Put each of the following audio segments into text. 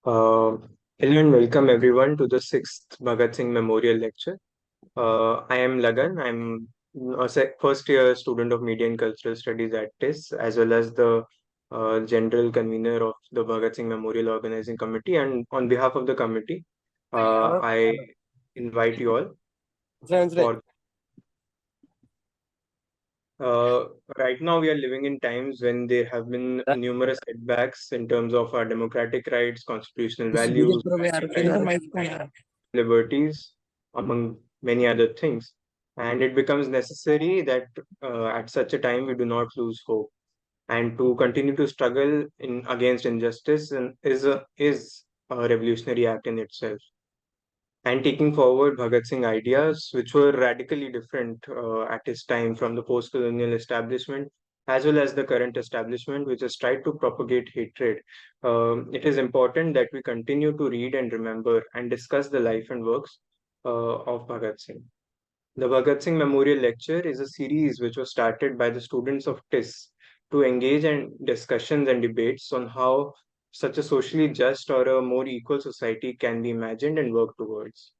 Uh, Hello and welcome everyone to the sixth Bhagat Singh Memorial Lecture. I am Lagan. I'm a first year student of Media and Cultural Studies at TIS, as well as the general convener of the Bhagat Singh Memorial Organizing Committee. And on behalf of the committee, I invite you all for. Uh, right now, we are living in times when there have been numerous setbacks in terms of our democratic rights, constitutional values, liberties, among many other things. And it becomes necessary that at such a time we do not lose hope. And to continue to struggle in against injustice is a revolutionary act in itself. And taking forward Bhagat Singh ideas, which were radically different at his time from the post-colonial establishment, as well as the current establishment, which has tried to propagate hatred. It is important that we continue to read and remember and discuss the life and works of Bhagat Singh. The Bhagat Singh Memorial Lecture is a series which was started by the students of TIS to engage in discussions and debates on how such a socially just or a more equal society can be imagined and worked towards.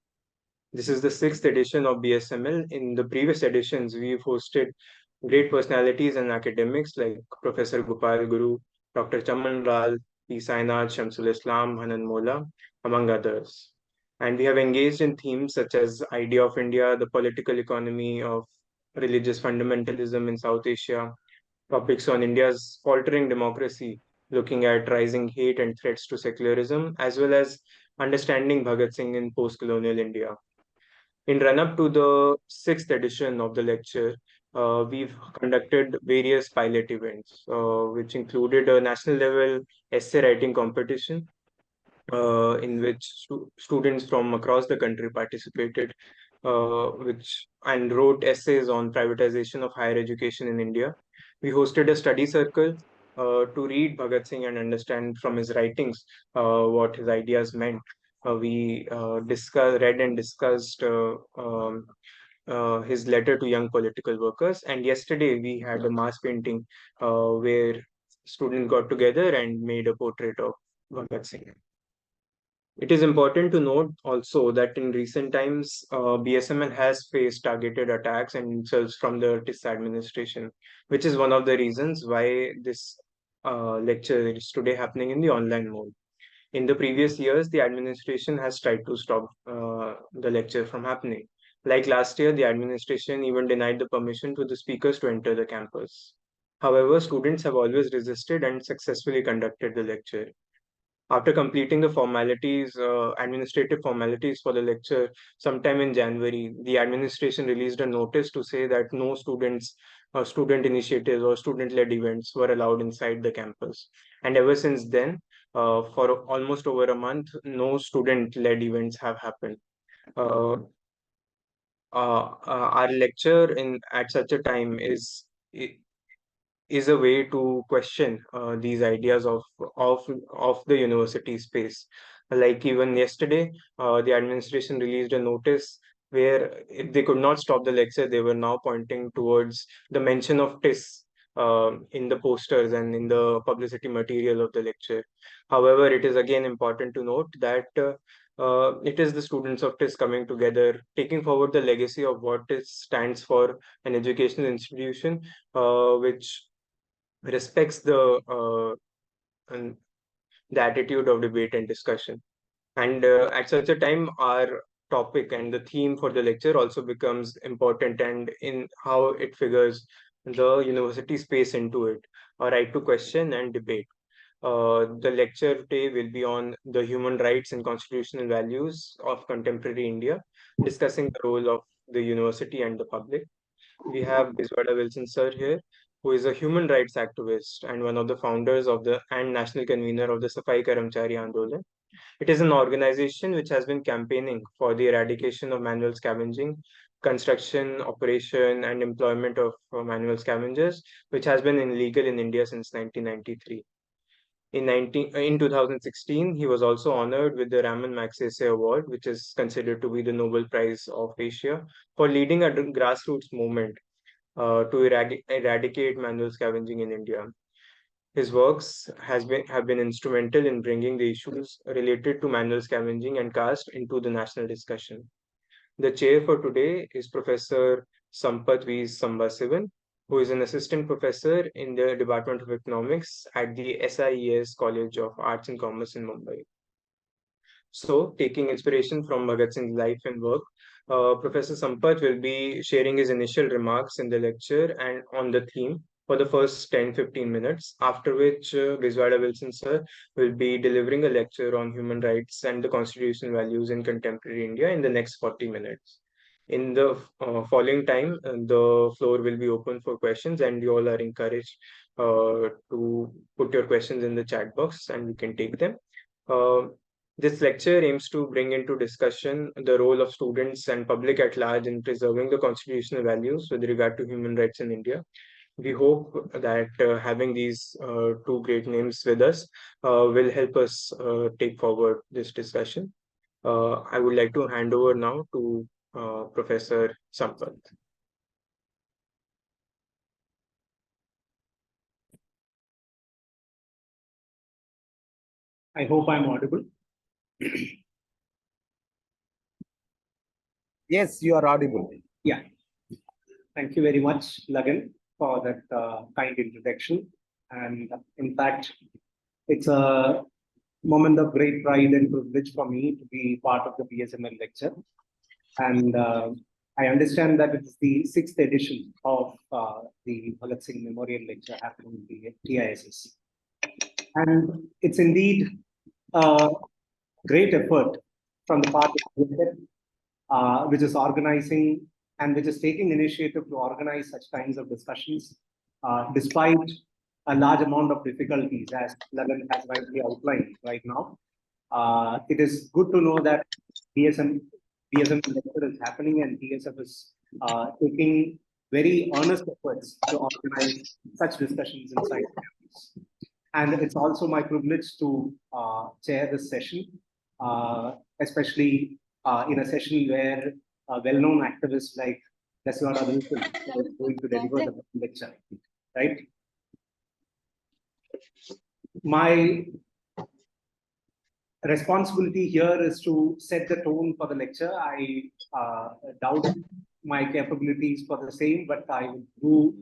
This is the sixth edition of BSML. In the previous editions, we've hosted great personalities and academics like Professor Gopal Guru, Dr. Chaman Lal, P. Sainath, Shamsul Islam, Hanan Mola, among others. And we have engaged in themes such as idea of India, the political economy of religious fundamentalism in South Asia, topics on India's faltering democracy, looking at rising hate and threats to secularism, as well as understanding Bhagat Singh in post-colonial India. In run-up to the sixth edition of the lecture, we've conducted various pilot events, which included a national level essay writing competition, in which students from across the country participated, which and wrote essays on privatization of higher education in India. We hosted a study circle to read Bhagat Singh and understand from his writings what his ideas meant. We read and discussed his letter to young political workers. And yesterday we had a mass painting where students got together and made a portrait of Bhagat Singh. It is important to note also that in recent times, BSML has faced targeted attacks and insults from the TIS administration, which is one of the reasons why this lecture is today happening in the online mode. In the previous years, the administration has tried to stop the lecture from happening. Like last year, the administration even denied the permission to the speakers to enter the campus. However, students have always resisted and successfully conducted the lecture. After completing the formalities, administrative formalities for the lecture, sometime in January, the administration released a notice to say that no students, student initiatives, or student-led events were allowed inside the campus. And ever since then, for almost over a month, no student-led events have happened. Uh, our lecture in at such a time is a way to question these ideas of the university space. Like even yesterday, the administration released a notice where if they could not stop the lecture, they were now pointing towards the mention of TIS in the posters and in the publicity material of the lecture. However, it is again important to note that it is the students of TIS coming together, taking forward the legacy of what TIS stands for, an educational institution which respects and the attitude of debate and discussion. And at such a time, our topic and the theme for the lecture also becomes important, and in how it figures the university space into it, a right to question and debate. The lecture today will be on the human rights and constitutional values of contemporary India, discussing the role of the university and the public. We have Bezwada Wilson sir here, who is a human rights activist and one of the founders of the and national convener of the Safai Karamchari Andolan. It is an organization which has been campaigning for the eradication of manual scavenging, construction, operation, and employment of manual scavengers, which has been illegal in India since 1993. In 2016, he was also honored with the Raman Magsaysay Award, which is considered to be the Nobel Prize of Asia, for leading a grassroots movement to eradicate manual scavenging in India. His works have been instrumental in bringing the issues related to manual scavenging and caste into the national discussion. The chair for today is Professor Sampath V. Sambasivan, who is an assistant professor in the Department of Economics at the SIES College of Arts and Commerce in Mumbai. So, taking inspiration from Bhagat Singh's life and work, Professor Sampath will be sharing his initial remarks in the lecture and on the theme for the first 10-15 minutes, after which Bezwada Wilson sir will be delivering a lecture on human rights and the constitutional values in contemporary India in the next 40 minutes. In the following time, the floor will be open for questions, and you all are encouraged to put your questions in the chat box and we can take them. Uh, this lecture aims to bring into discussion the role of students and public at large in preserving the constitutional values with regard to human rights in India. We hope that having these two great names with us will help us take forward this discussion. I would like to hand over now to Professor Sampath. I hope I'm audible. Yes, you are audible. Yeah. Thank you very much, Lagan, for that kind introduction. And in fact, it's a moment of great pride and privilege for me to be part of the BSML lecture. And I understand that it's the 6th edition of the Bhagat Singh Memorial Lecture happening in the TISS. And it's indeed a great effort from the part of the which is organizing and which is taking initiative to organize such kinds of discussions, despite a large amount of difficulties, as Lagan has rightly outlined right now. It is good to know that BSM lecture is happening and TSF is taking very earnest efforts to organize such discussions inside campus. And it's also my privilege to chair this session, especially in a session where well-known activists like Bezwada Wilson is going to deliver the lecture, right? My responsibility here is to set the tone for the lecture. I doubt my capabilities for the same, but I will do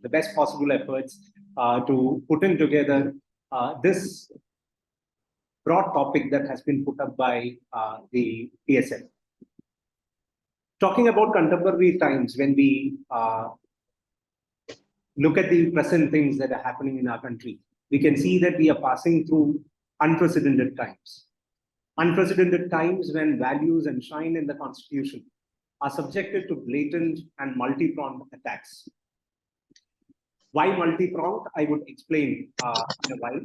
the best possible efforts to put in together this broad topic that has been put up by the PSL. Talking about contemporary times, when we look at the present things that are happening in our country, we can see that we are passing through unprecedented times. Unprecedented times when values enshrined in the Constitution are subjected to blatant and multi-pronged attacks. Why multi-pronged? I would explain in a while.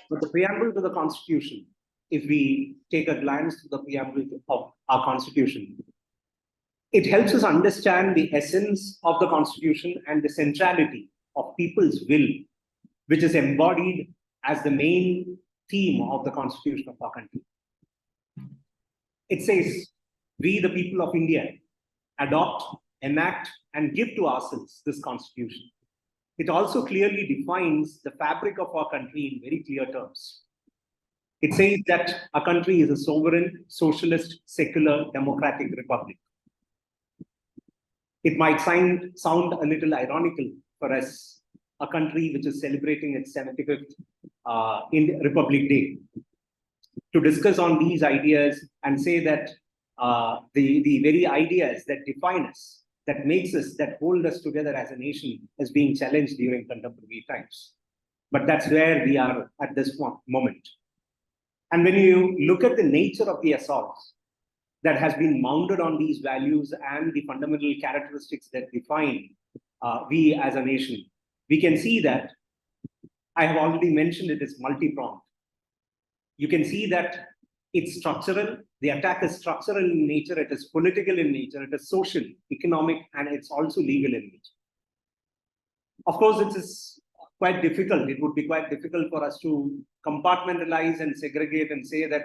But the preamble to the Constitution, if we take a glance to the preamble of our Constitution, it helps us understand the essence of the Constitution and the centrality of people's will, which is embodied as the main theme of the Constitution of our country. It says, we, the people of India, adopt, enact, and give to ourselves this Constitution. It also clearly defines the fabric of our country in very clear terms. It says that our country is a sovereign, socialist, secular, democratic republic. It might sound a little ironical for us, a country which is celebrating its 75th Republic Day, to discuss on these ideas and say that the very ideas that define us, that makes us, that hold us together as a nation, is being challenged during contemporary times. But that's where we are at this moment. And when you look at the nature of the assaults that has been mounted on these values and the fundamental characteristics that define we as a nation, we can see that, I have already mentioned, it is multi-pronged. You can see that it's structural. The attack is structural in nature, it is political in nature, it is social, economic, and it's also legal in nature. Of course, it is quite difficult. It would be quite difficult for us to compartmentalize and segregate and say that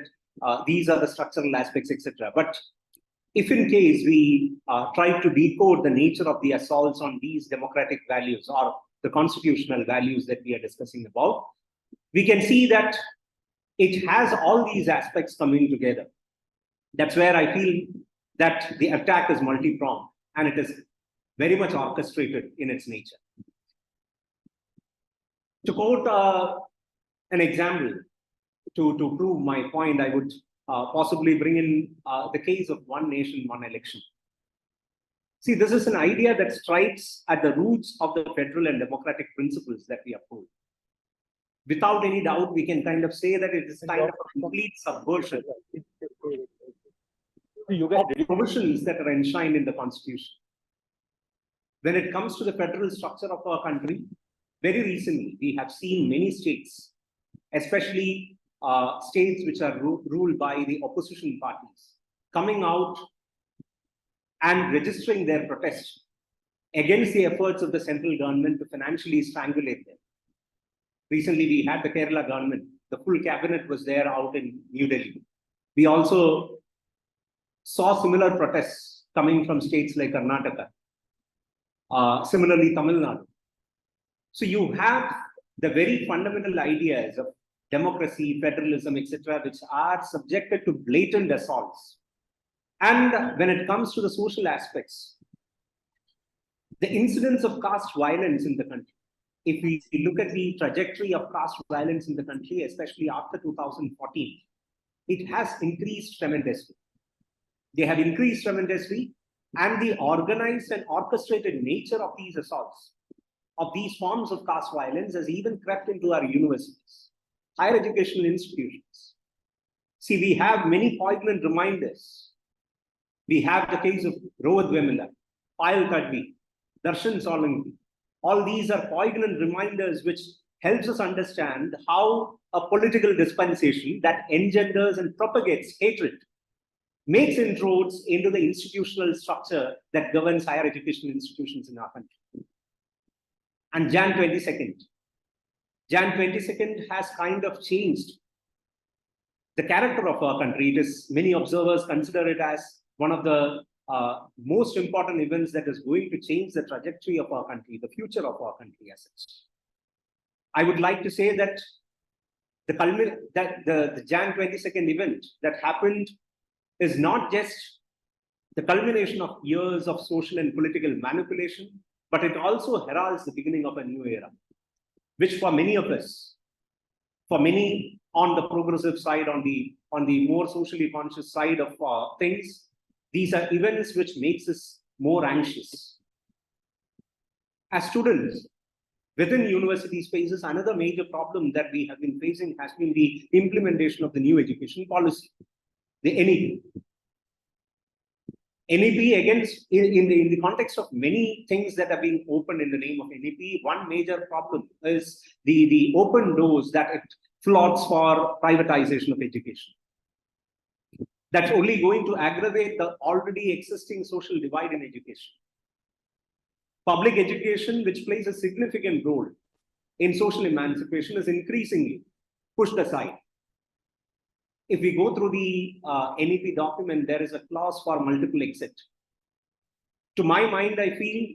these are the structural aspects, etc. But if in case we try to decode the nature of the assaults on these democratic values, or the constitutional values that we are discussing about, we can see that it has all these aspects coming together. That's where I feel that the attack is multi-pronged and it is very much orchestrated in its nature. To quote an example to prove my point, I would possibly bring in the case of one nation, one election. See, this is an idea that strikes at the roots of the federal and democratic principles that we uphold. Without any doubt, we can kind of say that it is kind of a complete subversion of provisions that are enshrined in the Constitution. When it comes to the federal structure of our country, very recently, we have seen many states, especially states which are ruled by the opposition parties, coming out and registering their protest against the efforts of the central government to financially strangulate them. Recently, we had the Kerala government. The full cabinet was there out in New Delhi. We also saw similar protests coming from states like Karnataka. Similarly, Tamil Nadu. So you have the very fundamental ideas of democracy, federalism, etc., which are subjected to blatant assaults. And when it comes to the social aspects, the incidence of caste violence in the country, if we look at the trajectory of caste violence in the country, especially after 2014, it has increased tremendously. They have increased tremendously, and the organized and orchestrated nature of these assaults, of these forms of caste violence, has even crept into our universities, higher educational institutions. See, we have many poignant reminders. We have the case of Rohit Vemula, Payal Kadvi, Darshan Solanki. All these are poignant reminders which helps us understand how a political dispensation that engenders and propagates hatred makes inroads into the institutional structure that governs higher educational institutions in our country. And Jan 22nd has kind of changed the character of our country. It is, many observers consider it as one of the most important events that is going to change the trajectory of our country, the future of our country as such. I would like to say that the Jan 22nd event that happened is not just the culmination of years of social and political manipulation, but it also heralds the beginning of a new era, which for many of us, for many on the progressive side, on the more socially conscious side of things, these are events which makes us more anxious. As students, within university spaces, another major problem that we have been facing has been the implementation of the new education policy, the NEP. NEP, against in the context of many things that are being opened in the name of NEP, one major problem is the open doors that it flouts for privatization of education. That's only going to aggravate the already existing social divide in education. Public education, which plays a significant role in social emancipation, is increasingly pushed aside. If we go through the NEP document, there is a clause for multiple exit. To my mind, I feel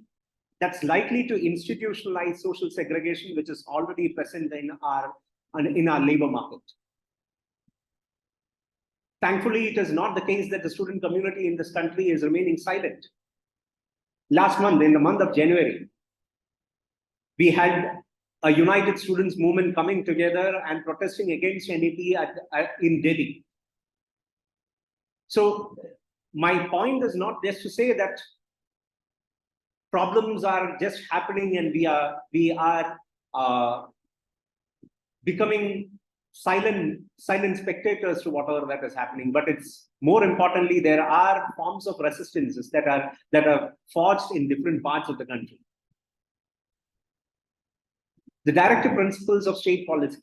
that's likely to institutionalize social segregation, which is already present in our labor market. Thankfully, it is not the case that the student community in this country is remaining silent. Last month, in the month of January, we had a united students movement coming together and protesting against NEP in Delhi. So my point is not just to say that problems are just happening and we are becoming silent spectators to whatever that is happening, but it's more importantly, there are forms of resistances that are forged in different parts of the country. The directive principles of state policy.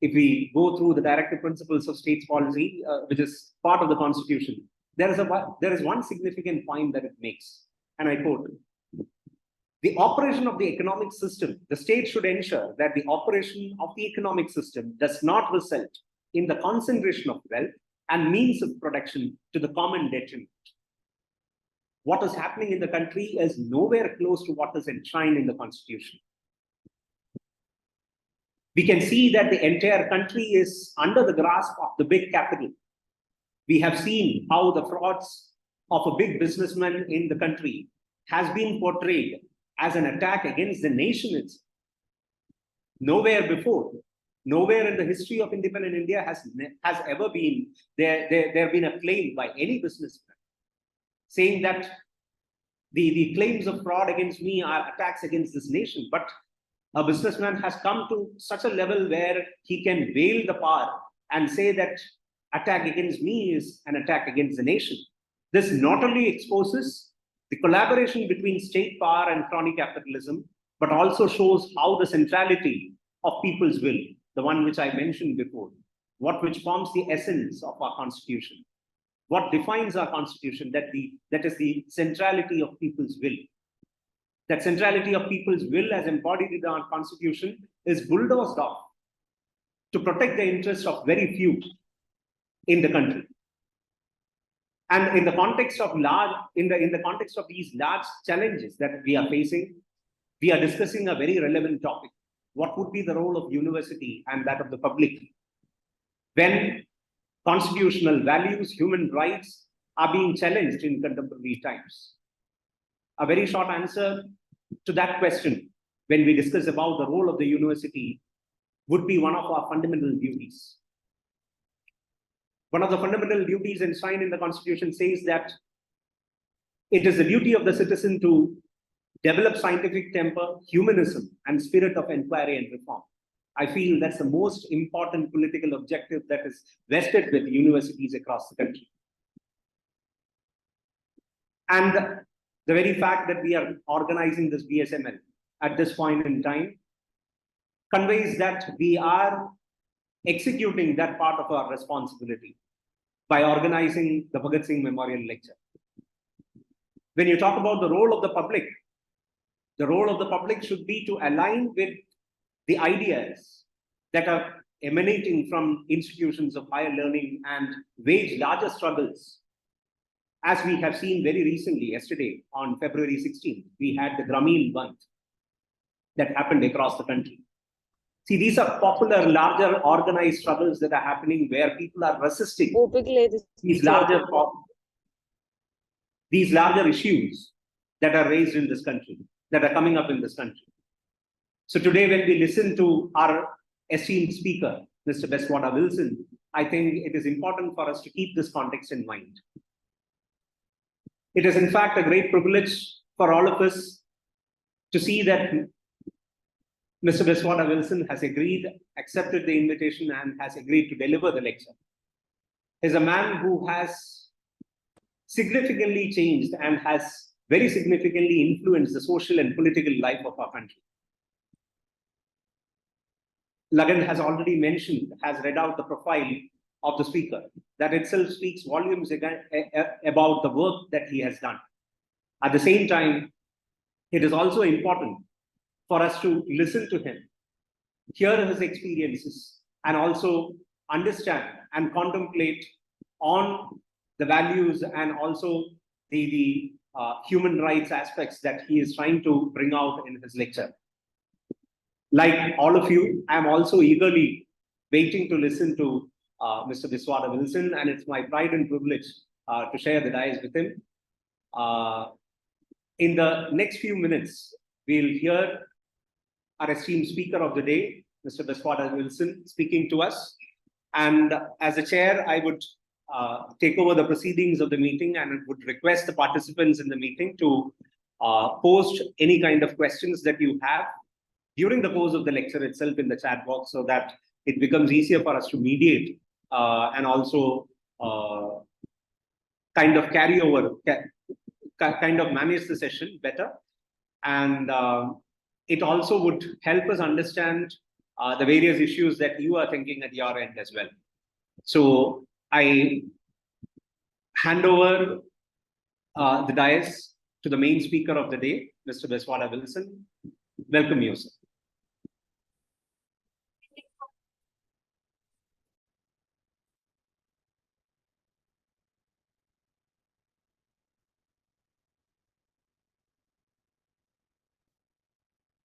If we go through the directive principles of state policy, which is part of the Constitution, there is one significant point that it makes, and I quote: the operation of the economic system, the state should ensure that the operation of the economic system does not result in the concentration of wealth and means of production to the common detriment. What is happening in the country is nowhere close to what is enshrined in the Constitution. We can see that the entire country is under the grasp of the big capital. We have seen how the frauds of a big businessman in the country has been portrayed as an attack against the nation itself. Nowhere before, nowhere in the history of independent India has ever been there been a claim by any businessman saying that the claims of fraud against me are attacks against this nation. But a businessman has come to such a level where he can veil the power and say that attack against me is an attack against the nation. This not only exposes the collaboration between state power and crony capitalism, but also shows how the centrality of people's will, the one which I mentioned before, which forms the essence of our constitution, what defines our constitution, that is the centrality of people's will. That centrality of people's will as embodied in our constitution is bulldozed off to protect the interests of very few in the country. And in the context of these large challenges that we are facing, we are discussing a very relevant topic. What would be the role of university and that of the public when constitutional values, human rights are being challenged in contemporary times? A very short answer to that question, when we discuss about the role of the university, would be one of our fundamental duties. One of the fundamental duties enshrined in the Constitution says that it is the duty of the citizen to develop scientific temper, humanism, and spirit of inquiry and reform. I feel that's the most important political objective that is vested with universities across the country. And the very fact that we are organizing this BSML at this point in time conveys that we are executing that part of our responsibility by organizing the Bhagat Singh Memorial Lecture. When you talk about the role of the public should be to align with the ideas that are emanating from institutions of higher learning and wage larger struggles. As we have seen very recently, yesterday on February 16th, we had the Grameen Bandh that happened across the country. See, these are popular, larger organized struggles that are happening where people are resisting these larger issues that are raised in this country, that are coming up in this country. So today, when we listen to our esteemed speaker, Mr. Bezwada Wilson, I think it is important for us to keep this context in mind. It is, in fact, a great privilege for all of us to see that Mr. Bezwada Wilson has accepted the invitation and has agreed to deliver the lecture. He's a man who has significantly changed and has very significantly influenced the social and political life of our country. Lagan has already read out the profile of the speaker. That itself speaks volumes about the work that he has done. At the same time, it is also important for us to listen to him, hear his experiences, and also understand and contemplate on the values and also the human rights aspects that he is trying to bring out in his lecture. Like all of you, I am also eagerly waiting to listen to Mr. Bezwada Wilson, and it's my pride and privilege to share the dais with him. In the next few minutes, we'll hear our esteemed speaker of the day, Mr. Bezwada Wilson, speaking to us. And as a chair, I would take over the proceedings of the meeting and would request the participants in the meeting to post any kind of questions that you have during the course of the lecture itself in the chat box, so that it becomes easier for us to mediate and also kind of carry over, kind of manage the session better. And it also would help us understand the various issues that you are thinking at your end as well. So I hand over the dais to the main speaker of the day, Mr. Bezwada Wilson. Welcome you, sir.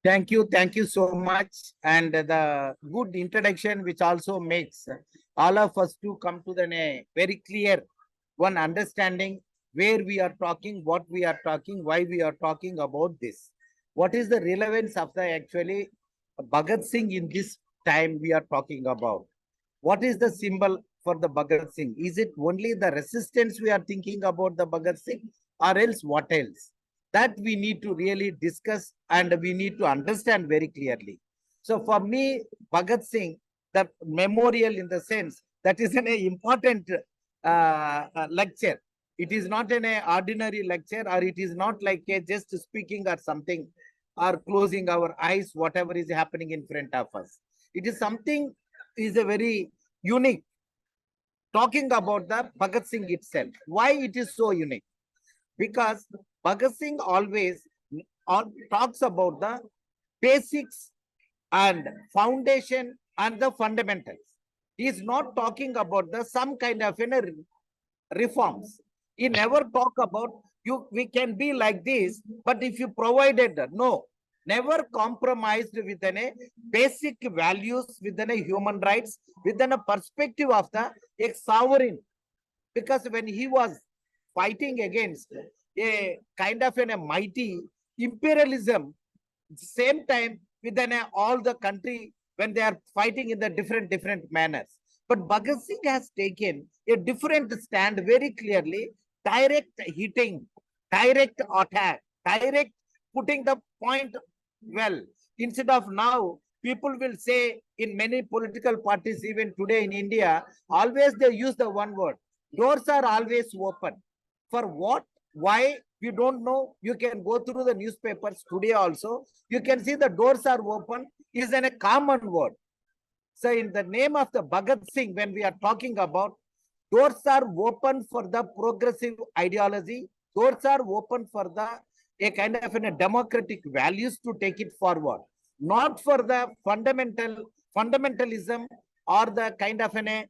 Thank you so much. And the good introduction, which also makes all of us to come to the very clear one understanding where we are talking, what we are talking, why we are talking about this. What is the relevance of the actually Bhagat Singh in this time we are talking about? What is the symbol for the Bhagat Singh? Is it only the resistance we are thinking about the Bhagat Singh, or else what else? That we need to really discuss and we need to understand very clearly. So for me, Bhagat Singh, the memorial in the sense that is an important lecture. It is not an ordinary lecture, or it is not like a just speaking or something, or closing our eyes, whatever is happening in front of us. It is something, is a very unique, talking about the Bhagat Singh itself. Why it is so unique? Because Bhagat Singh always talks about the basics and foundation and the fundamentals. He is not talking about the some kind of reforms. He never talk about we can be like this, but if you provided no, never compromised within a basic values, within a human rights, within a perspective of the sovereign. Because when he was fighting against a kind of a mighty imperialism, same time within all the country, when they are fighting in the different manners. But Bhagat Singh has taken a different stand very clearly, direct hitting, direct attack, direct putting the point well. Instead of now, people will say in many political parties, even today in India, always they use the one word. Doors are always open. For what? Why? We don't know. You can go through the newspapers today also. You can see the doors are open is a common word. So in the name of the Bhagat Singh, when we are talking about, doors are open for the progressive ideology. Doors are open for the a kind of a democratic values to take it forward, not for the fundamentalism or the kind of an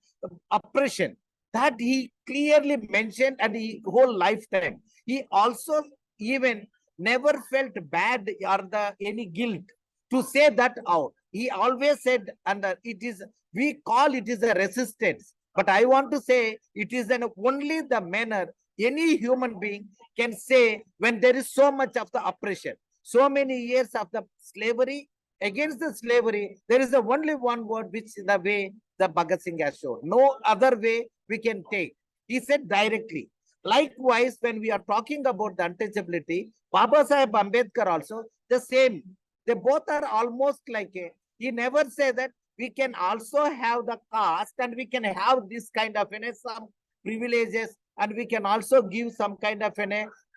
oppression that he clearly mentioned. And the whole lifetime he also even never felt bad or the any guilt to say that out. He always said, and it is, we call it is a resistance, but I want to say it is an only the manner any human being can say when there is so much of the oppression, so many years of the slavery. Against the slavery, there is only one word, which is the way the Bhagat Singh has shown. No other way we can take. He said directly. Likewise, when we are talking about the untouchability, Baba Sahib Ambedkar also the same. They both are almost like a. He never said that we can also have the caste and we can have this kind of some privileges, and we can also give some kind of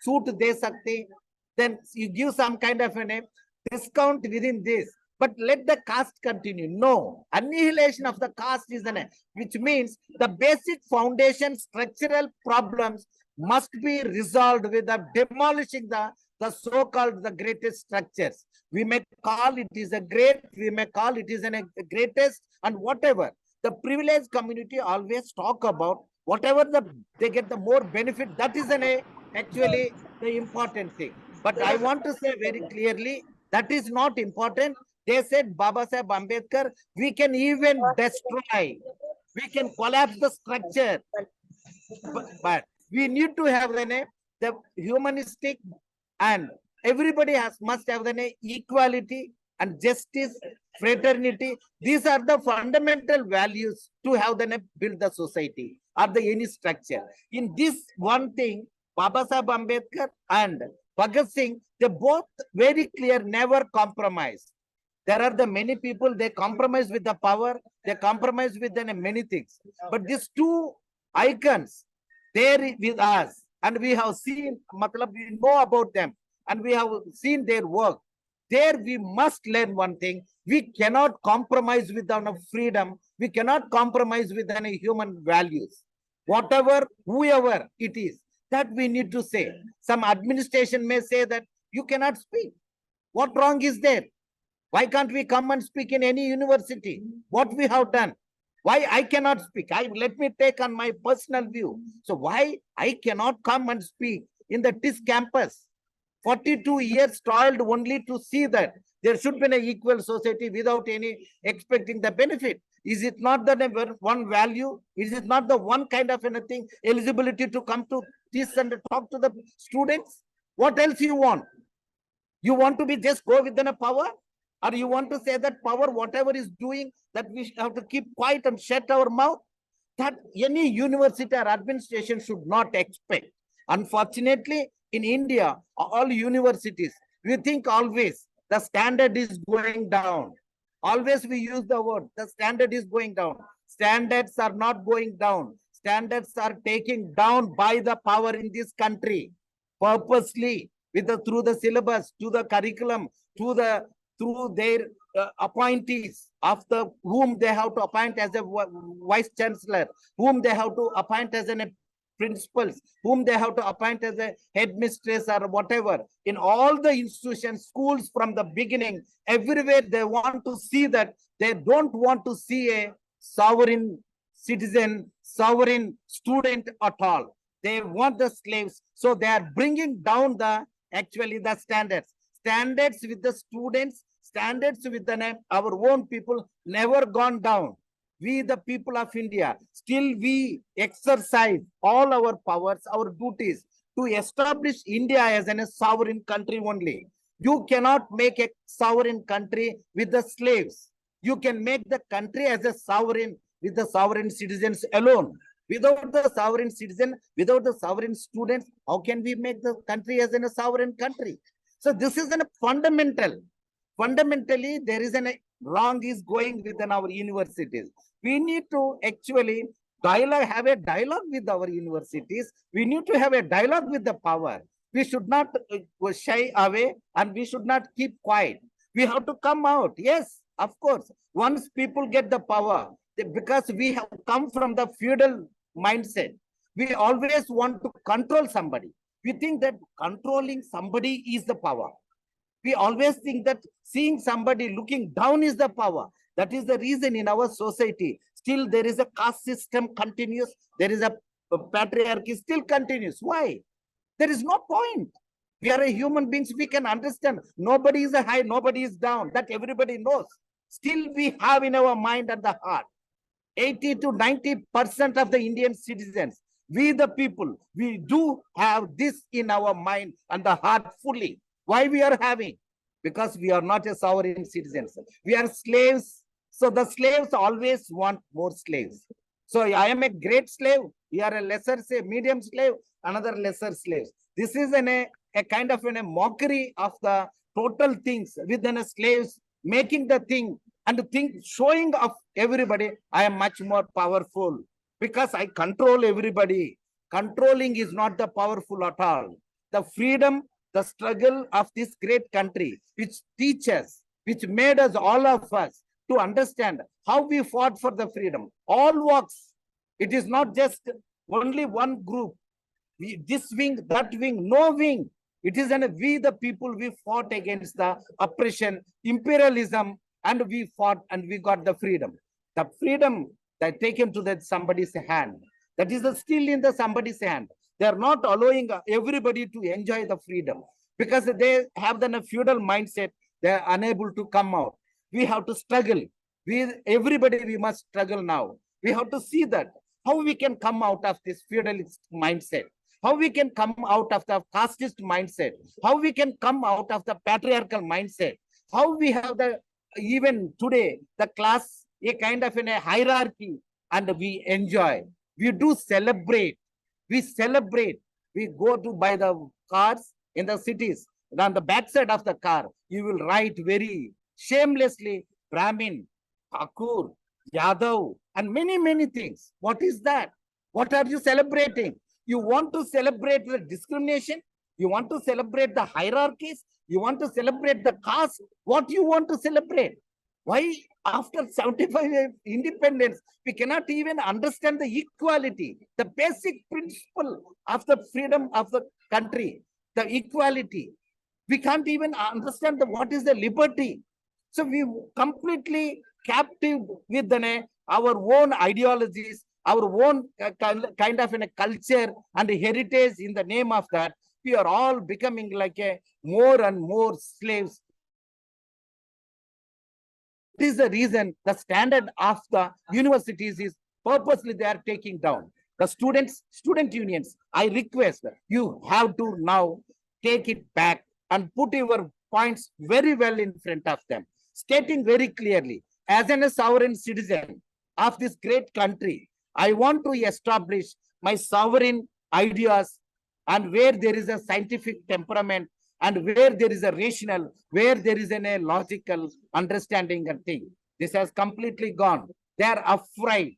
suit de sakte. Then you give some kind of discount within this, but let the caste continue. No, annihilation of the caste is which means the basic foundation structural problems must be resolved with the demolishing the so-called the greatest structures. We may call it is a great, we may call it is a greatest, and whatever. The privileged community always talk about whatever they get the more benefit. That is actually the important thing. But I want to say very clearly, that is not important. They said, Baba Sahib Ambedkar, we can even destroy, we can collapse the structure, but we need to have the humanistic, and everybody must have the equality and justice, fraternity. These are the fundamental values to have build the society or the any structure. In this one thing, Baba Sahib Ambedkar and Bhagat Singh, they both very clear, never compromise. There are the many people, they compromise with the power, they compromise with many things. But these two icons, they're with us, and we have seen, we know about them, and we have seen their work. There we must learn one thing. We cannot compromise with our freedom. We cannot compromise with any human values. Whatever, whoever it is, that we need to say. Some administration may say that you cannot speak. What wrong is there? Why can't we come and speak in any university? What we have done? Why I cannot speak? Let me take on my personal view. So why I cannot come and speak in the TIS campus? 42 years toiled only to see that. There should be an equal society without any expecting the benefit. Is it not the one value? Is it not the one kind of anything eligibility to come to this and talk to the students? What else you want? You want to be just go within a power? Or you want to say that power, whatever is doing, that we have to keep quiet and shut our mouth? That any university or administration should not expect. Unfortunately, in India, all universities, we think always the standard is going down. Always we use the word, the standard is going down. Standards are not going down. Standards are taken down by the power in this country, purposely, through the syllabus, to the curriculum, through their appointees of the whom they have to appoint as a vice chancellor, whom they have to appoint as a principals, whom they have to appoint as a headmistress or whatever. In all the institutions, schools from the beginning, everywhere they want to see that they don't want to see a sovereign citizen, sovereign student at all. They want the slaves. So they are bringing down the standards. Standards with the students, standards with our own people never gone down. We, the people of India, still we exercise all our powers, our duties to establish India as a sovereign country only. You cannot make a sovereign country with the slaves. You can make the country as a sovereign with the sovereign citizens alone. Without the sovereign citizen, without the sovereign students, how can we make the country as a sovereign country? So this is a fundamental. Fundamentally, there is a wrong is going within our universities. We need to actually have a dialogue with our universities. We need to have a dialogue with the power. We should not shy away and we should not keep quiet. We have to come out. Yes, of course. Once people get the power, because we have come from the feudal mindset, we always want to control somebody. We think that controlling somebody is the power. We always think that seeing somebody looking down is the power. That is the reason in our society, still there is a caste system continuous. There is a patriarchy still continues. Why? There is no point. We are a human beings. We can understand. Nobody is a high, nobody is down. That everybody knows. Still we have in our mind and the heart. 80 to 90% of the Indian citizens, we the people, we do have this in our mind and the heart fully. Why we are having? Because we are not a sovereign citizens. We are slaves. So the slaves always want more slaves. So I am a great slave. You are a lesser, say, medium slave, another lesser slave. This is a kind of a mockery of the total things within a slaves, making the thing and the thing showing of everybody, I am much more powerful because I control everybody. Controlling is not the powerful at all. The freedom, the struggle of this great country, which teaches, which made us, all of us, to understand how we fought for the freedom. All walks. It is not just only one group. This wing, that wing, no wing. It is we the people, we fought against the oppression, imperialism, and we fought and we got the freedom. The freedom that taken to that somebody's hand. That is still in the somebody's hand. They are not allowing everybody to enjoy the freedom because they have the feudal mindset. They are unable to come out. We have to struggle. Everybody, we must struggle now. We have to see that how we can come out of this feudalist mindset, how we can come out of the casteist mindset, how we can come out of the patriarchal mindset, how we have the, even today, the class, a kind of a hierarchy, and we enjoy. We do celebrate. We celebrate. We go to buy the cars in the cities. And on the backside of the car, you will write very shamelessly Brahmin, Thakur, Yadav, and many, many things. What is that? What are you celebrating? You want to celebrate the discrimination? You want to celebrate the hierarchies? You want to celebrate the caste? What you want to celebrate? Why after 75 years independence, we cannot even understand the equality, the basic principle of the freedom of the country, the equality. We can't even understand what is the liberty. So we completely captive with our own ideologies, our own kind of a culture and heritage. In the name of that, we are all becoming like more and more slaves is the reason the standard of the universities is purposely they are taking down. The student unions, I request you have to now take it back and put your points very well in front of them, stating very clearly, as a sovereign citizen of this great country, I want to establish my sovereign ideas, and where there is a scientific temperament, and where there is a rational, where there is a logical understanding and thing. This has completely gone. They are afraid.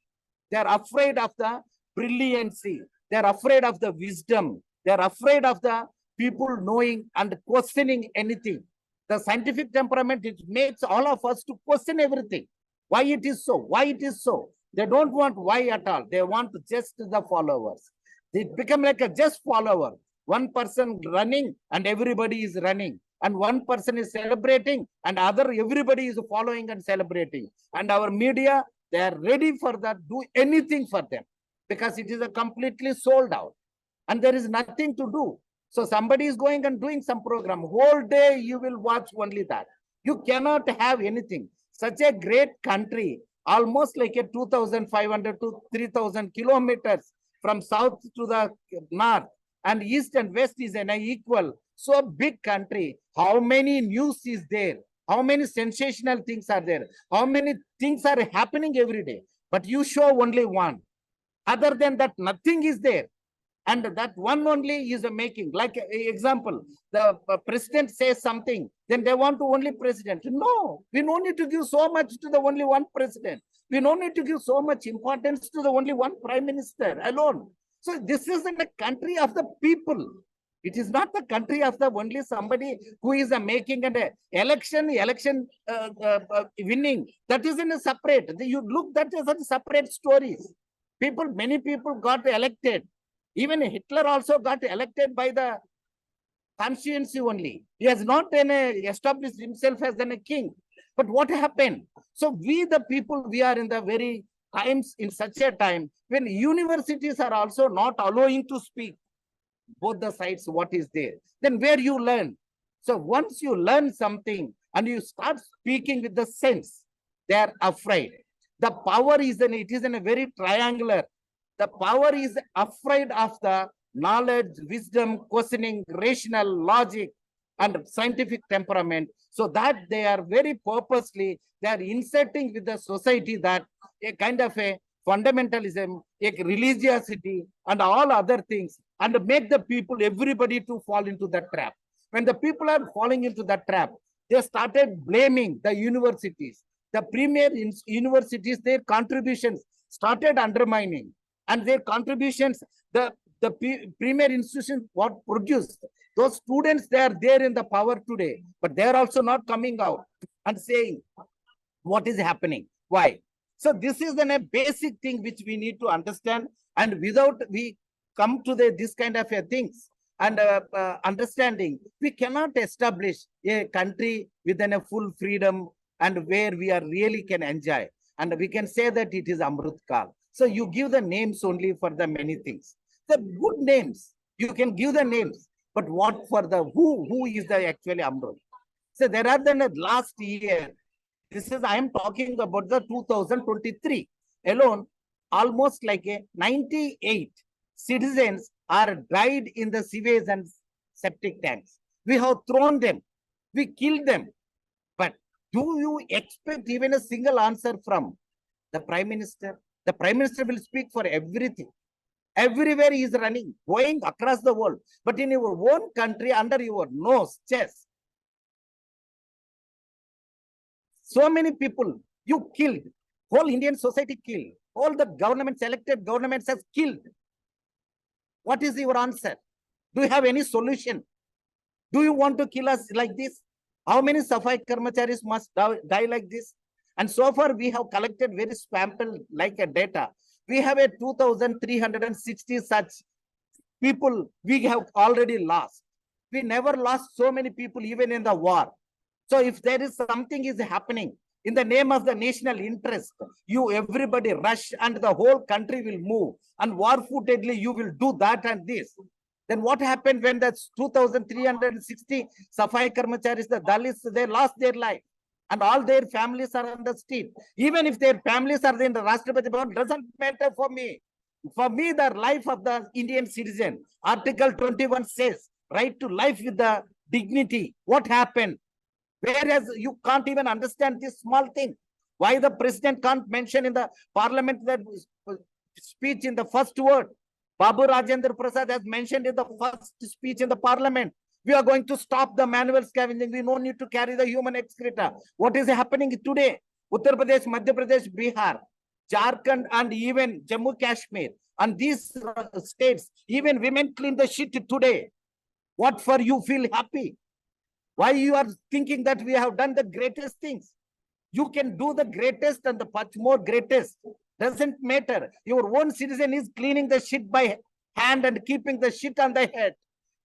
They are afraid of the brilliancy. They are afraid of the wisdom. They are afraid of the people knowing and questioning anything. The scientific temperament, it makes all of us to question everything. Why it is so? Why it is so? They don't want why at all. They want just the followers. They become like a just follower. One person running and everybody is running. And one person is celebrating and everybody is following and celebrating. And our media, they are ready for that, do anything for them. Because it is a completely sold out. And there is nothing to do. So somebody is going and doing some program. Whole day you will watch only that. You cannot have anything. Such a great country, almost like a 2,500 to 3,000 kilometers from south to the north, and east and west is an equal. So big country, how many news is there? How many sensational things are there? How many things are happening every day? But you show only one. Other than that, nothing is there. And that one only is a making. Like example, the president says something, then they want to only president. No, we don't need to give so much to the only one president. We don't need to give so much importance to the only one prime minister alone. So this is in the country of the people. It is not the country of the only somebody who is making an election winning. That is in a separate. You look, that is a separate stories. Many people got elected. Even Hitler also got elected by the constituency only. He has not established himself as a king. But what happened? So we the people, we are in the very times, in such a time when universities are also not allowing to speak both the sides what is there. Then where you learn? So once you learn something and you start speaking with the sense, they are afraid. The power is it is in a very triangular. The power is afraid of the knowledge, wisdom, questioning, rational, logic, and scientific temperament. So that they are very purposely, they are inserting with the society that a kind of a fundamentalism, a religiosity, and all other things, and make the people, everybody to fall into that trap. When the people are falling into that trap, they started blaming the universities. The premier universities, their contributions started undermining. And their contributions, the premier institutions, what produced, those students, they are there in the power today, but they are also not coming out and saying what is happening. Why? So this is then a basic thing which we need to understand, and without we come to this kind of things and understanding, we cannot establish a country within a full freedom and where we are really can enjoy. And we can say that it is Amrit Kal. So you give the names only for the many things. The good names, you can give the names, but what for the who is the actually Amrit? So there are the last year, I am talking about the 2023 alone, almost like 98 citizens are died in the sewage and septic tanks. We have thrown them, we killed them. But do you expect even a single answer from the Prime Minister? The Prime Minister will speak for everything. Everywhere he is running, going across the world. But in your own country, under your nose, chest, so many people you killed. Whole Indian society killed. All the governments, elected governments has killed. What is your answer? Do you have any solution? Do you want to kill us like this? How many Safai Karamcharis must die like this? And so far, we have collected very sample like a data. We have a 2,360 such people we have already lost. We never lost so many people even in the war. So if there is something is happening in the name of the national interest, everybody rush and the whole country will move, and war-footedly you will do that and this. Then what happened when the 2,360 Safai Karamcharis, the Dalits, they lost their life? and all their families are on the street. Even if their families are in the Rashtrapati Bhavan, doesn't matter for me. For me, the life of the Indian citizen, Article 21 says, right to life with the dignity. What happened? Whereas you can't even understand this small thing. Why the president can't mention in the parliament that speech in the first word? Babu Rajendra Prasad has mentioned in the first speech in the parliament. We are going to stop the manual scavenging. We no need to carry the human excreta. What is happening today? Uttar Pradesh, Madhya Pradesh, Bihar, Jharkhand, and even Jammu Kashmir. And these states, even women clean the shit today. What for you feel happy? Why you are thinking that we have done the greatest things? You can do the greatest and the much more greatest. Doesn't matter. Your own citizen is cleaning the shit by hand and keeping the shit on the head.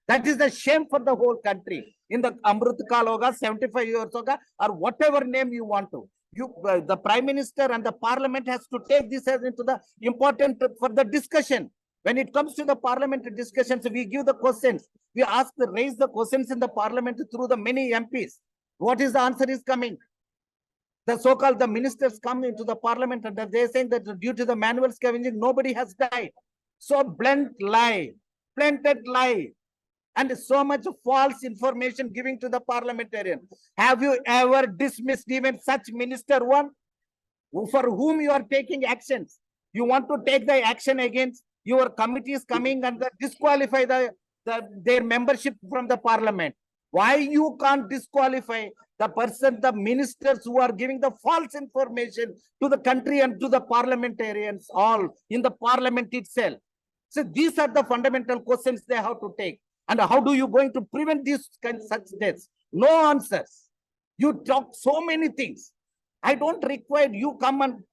That is the shame for the whole country. In the Amrut Kal hoga, 75 years hoga, or whatever name you want to. The Prime Minister and the Parliament has to take this as into the important for the discussion. When it comes to the parliamentary discussions, we give the questions. We ask to raise the questions in the parliament through the many MPs. What is the answer is coming? The so-called the ministers come into the parliament and they're saying that due to the manual scavenging, nobody has died. So blunt lie, planted lie, and so much false information giving to the parliamentarian. Have you ever dismissed even such minister one for whom you are taking actions? You want to take the action against your committees coming and disqualify their membership from the parliament. Why you can't disqualify the person, the ministers who are giving the false information to the country and to the parliamentarians all in the parliament itself? So these are the fundamental questions they have to take. And how do you going to prevent these such deaths? No answers. You talk so many things. I don't require you come and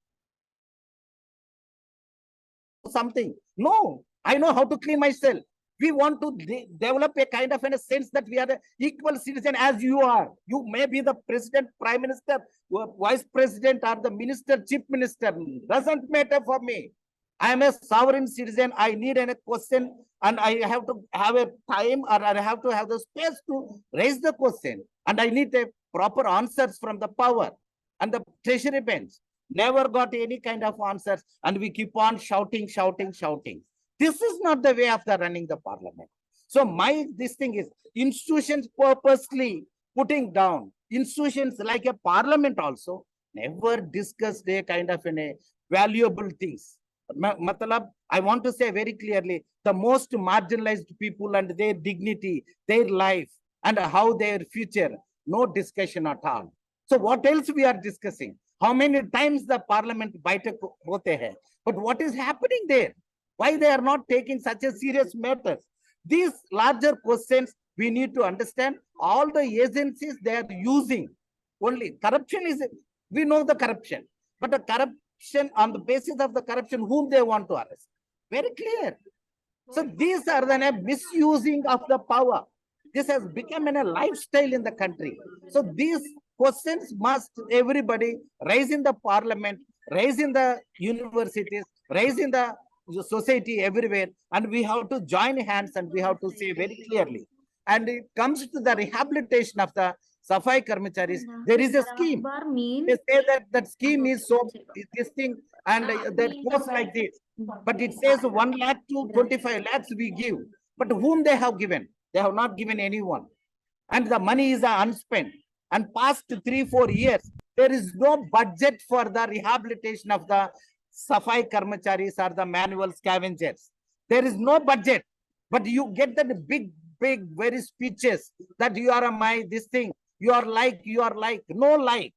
something. No, I know how to clean myself. We want to develop a kind of a sense that we are the equal citizen as you are. You may be the president, prime minister, vice president, or the minister, chief minister. Doesn't matter for me. I am a sovereign citizen. I need a question and I have to have a time or I have to have the space to raise the question. And I need a proper answers from the power. And the treasury bench never got any kind of answers. And we keep on shouting. This is not the way of the running the parliament. So this thing is institutions purposely putting down. Institutions like a parliament also never discussed a kind of valuable things. I want to say very clearly, the most marginalized people and their dignity, their life, and how their future, no discussion at all. So what else we are discussing? How many times the parliament baitak hote hai? But what is happening there? Why they are not taking such a serious matters? These larger questions, we need to understand all the agencies they are using. Only corruption is, we know the corruption, but the corruption on the basis of the corruption, whom they want to arrest. Very clear. So these are the misusing of the power. This has become a lifestyle in the country. So these questions must everybody raise in the parliament, raise in the universities, raise in the society everywhere, and we have to join hands and we have to say very clearly. And it comes to the rehabilitation of the Safai Karamcharis. There is a scheme. They say that scheme is so this thing and that goes like this. But it says 1 lakh to 25 lakhs we give. But whom they have given? They have not given anyone. And the money is unspent. And past 3-4 years, there is no budget for the rehabilitation of the Safai Karamcharis or the manual scavengers. There is no budget, but you get that big, very speeches that you are this thing, you are like, no like.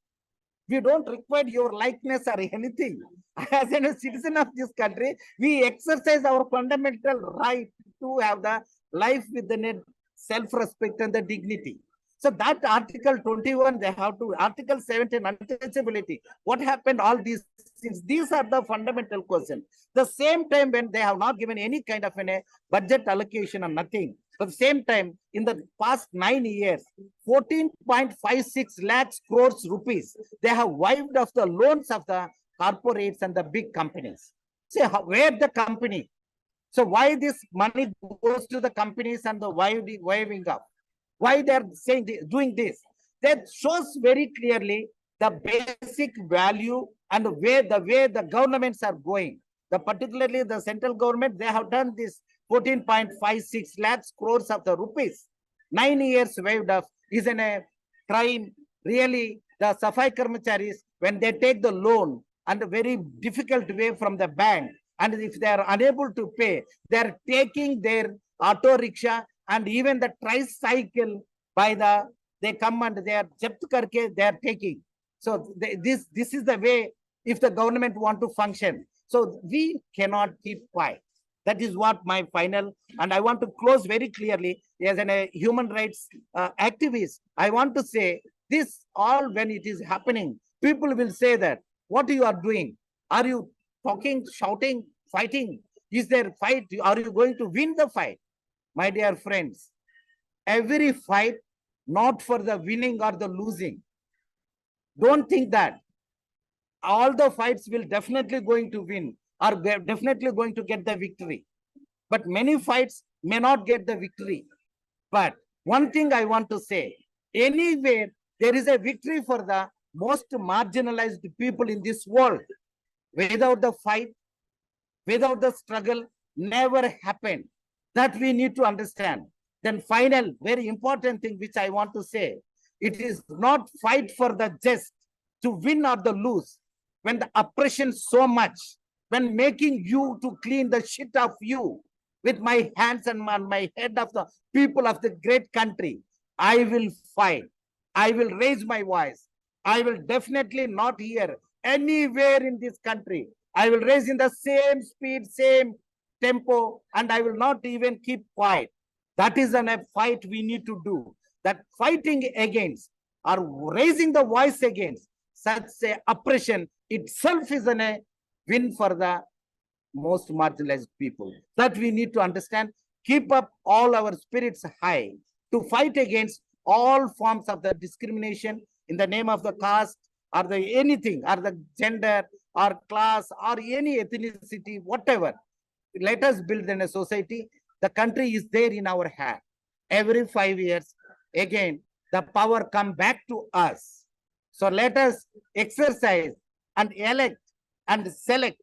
We don't require your likeness or anything. As a citizen of this country, we exercise our fundamental right to have the life with the self-respect and the dignity. So that Article 21, they have to, Article 17, untouchability. What happened, all these things? These are the fundamental questions. The same time when they have not given any kind of a budget allocation or nothing. At the same time, in the past 9 years, 14.56 lakhs crores rupees, they have wiped off the loans of the corporates and the big companies. Say, where the company? So why this money goes to the companies and the wiving up? Why they are saying doing this? That shows very clearly the basic value and the way the governments are going. Particularly the central government, they have done this 14.56 lakhs crores of the rupees. 9 years waived off is a crime. Really, the Safai Karamcharis, when they take the loan and a very difficult way from the bank, and if they are unable to pay, they are taking their auto rickshaw and even the tricycle they come and they are japt karke, they are taking. So this is the way if the government want to function. So we cannot keep quiet. That is what my final, and I want to close very clearly as a human rights activist. I want to say this all when it is happening, people will say that, what you are doing? Are you talking, shouting, fighting? Is there fight? Are you going to win the fight? My dear friends, every fight, not for the winning or the losing. Don't think that all the fights will definitely going to win or definitely going to get the victory. But many fights may not get the victory. But one thing I want to say, anywhere there is a victory for the most marginalized people in this world. Without the fight, without the struggle, never happened. That we need to understand. Then final, very important thing which I want to say, it is not fight for the just to win or the lose. When the oppression so much, when making you to clean the shit of you with my hands and my head of the people of the great country, I will fight. I will raise my voice. I will definitely not hear anywhere in this country. I will raise in the same speed, same tempo, and I will not even keep quiet. That is a fight we need to do. That fighting against or raising the voice against such a oppression itself is a win for the most marginalized people. That we need to understand. Keep up all our spirits high to fight against all forms of the discrimination in the name of the caste or the anything or the gender or class or any ethnicity, whatever. Let us build in a society. The country is there in our hand. Every 5 years, again, the power come back to us. So let us exercise and elect and select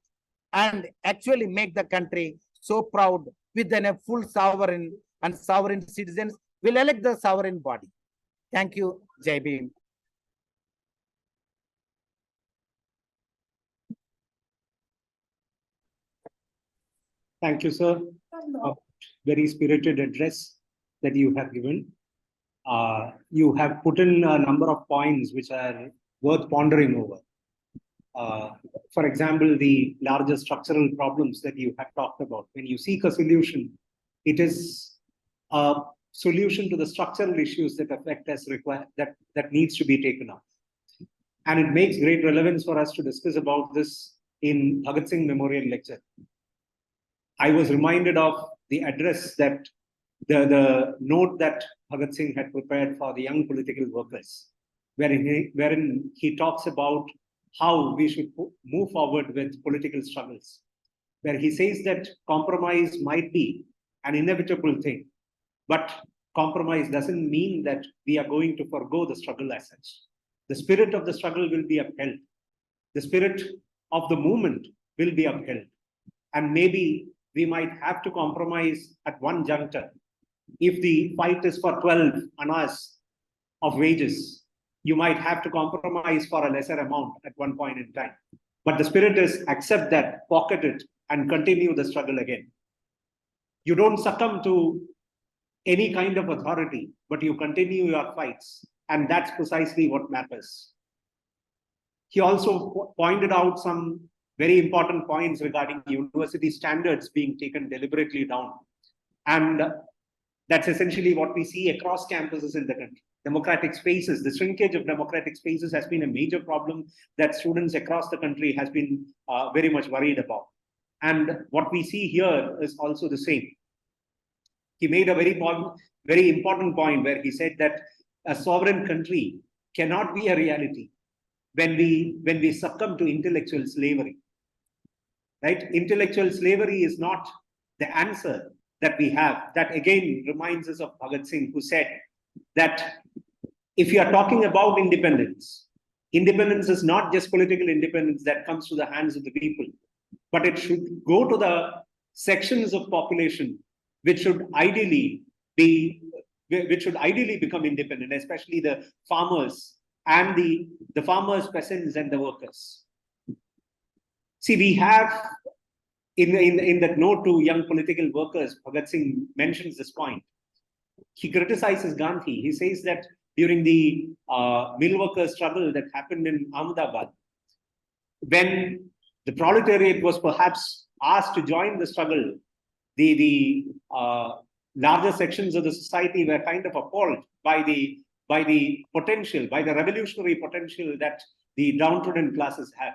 and actually make the country so proud within a full sovereign and sovereign citizens will elect the sovereign body. Thank you. Jai Bhim. Thank you, sir. A very spirited address that you have given. You have put in a number of points which are worth pondering over. For example, the larger structural problems that you have talked about. When you seek a solution, it is a solution to the structural issues that affect us, that needs to be taken up. And it makes great relevance for us to discuss about this in Bhagat Singh Memorial Lecture. I was reminded of the address that the note that Bhagat Singh had prepared for the young political workers, wherein he talks about how we should move forward with political struggles, where he says that compromise might be an inevitable thing, but compromise doesn't mean that we are going to forgo the struggle as such. The spirit of the struggle will be upheld. The spirit of the movement will be upheld. And maybe we might have to compromise at one juncture. If the fight is for 12 annas of wages, you might have to compromise for a lesser amount at one point in time. But the spirit is accept that, pocket it, and continue the struggle again. You don't succumb to any kind of authority, but you continue your fights. And that's precisely what matters. He also pointed out some very important points regarding university standards being taken deliberately down. And that's essentially what we see across campuses in the country. Democratic spaces, the shrinkage of democratic spaces has been a major problem that students across the country has been very much worried about. And what we see here is also the same. He made a very important point where he said that a sovereign country cannot be a reality when we succumb to intellectual slavery. Right? Intellectual slavery is not the answer that we have. That again reminds us of Bhagat Singh, who said that if you are talking about independence, independence is not just political independence that comes to the hands of the people, but it should go to the sections of population which should ideally become independent, especially the farmers and the farmers, peasants, and the workers. See, we have in that note to young political workers, Bhagat Singh mentions this point. He criticizes Gandhi. He says that during the mill worker struggle that happened in Ahmedabad, when the proletariat was perhaps asked to join the struggle, the larger sections of the society were kind of appalled by the potential, by the revolutionary potential that the downtrodden classes had.